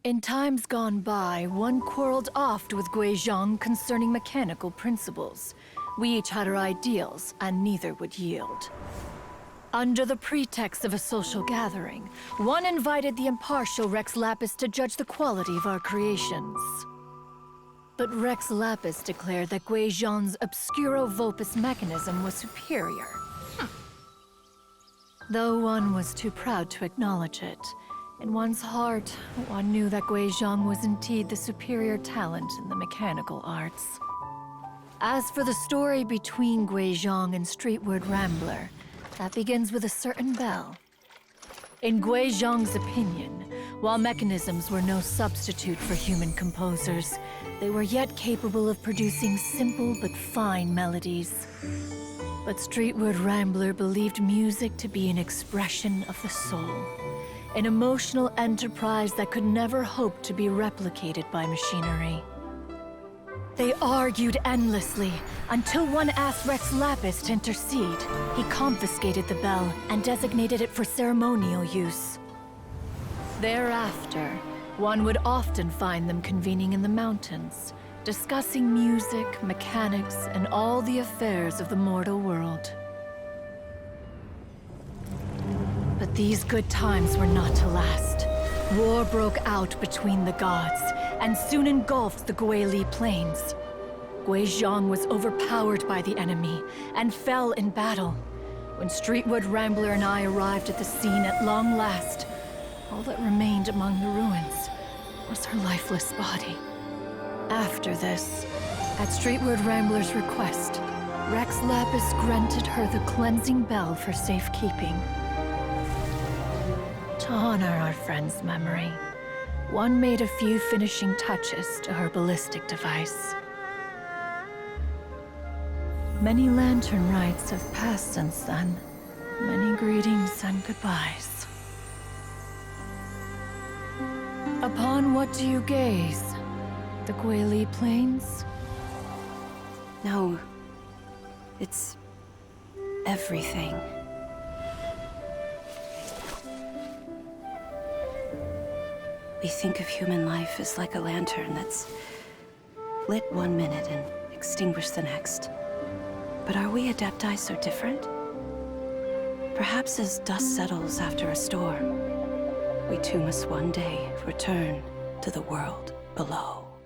In times gone by, one quarreled oft with Gui Zhang concerning mechanical principles. We each had our ideals, and neither would yield. Under the pretext of a social gathering, one invited the impartial Rex Lapis to judge the quality of our creations. But Rex Lapis declared that Gui Zhang's obscuro vulpus mechanism was superior. Though one was too proud to acknowledge it, in one's heart, one knew that Gui Zhang was indeed the superior talent in the mechanical arts. As for the story between Gui Zhang and Streetward Rambler, that begins with a certain bell. In Gui Zhang's opinion, while mechanisms were no substitute for human composers, they were yet capable of producing simple but fine melodies. But Streetward Rambler believed music to be an expression of the soul, an emotional enterprise that could never hope to be replicated by machinery. They argued endlessly, until one asked Rex Lapis to intercede. He confiscated the bell and designated it for ceremonial use. Thereafter, one would often find them convening in the mountains, discussing music, mechanics, and all the affairs of the mortal world. But these good times were not to last. War broke out between the gods, and soon engulfed the Guili plains. Gui Zhang was overpowered by the enemy, and fell in battle. When Streetwood Rambler and I arrived at the scene at long last, all that remained among the ruins was her lifeless body. After this, at Streetwood Rambler's request, Rex Lapis granted her the cleansing bell for safekeeping. To honor our friend's memory, one made a few finishing touches to her ballistic device. Many lantern rites have passed since then. Many greetings and goodbyes. Upon what do you gaze? The Guili Plains? No. It's everything. We think of human life as like a lantern that's lit one minute and extinguished the next. But are we Adepti so different? Perhaps as dust settles after a storm, we too must one day return to the world below.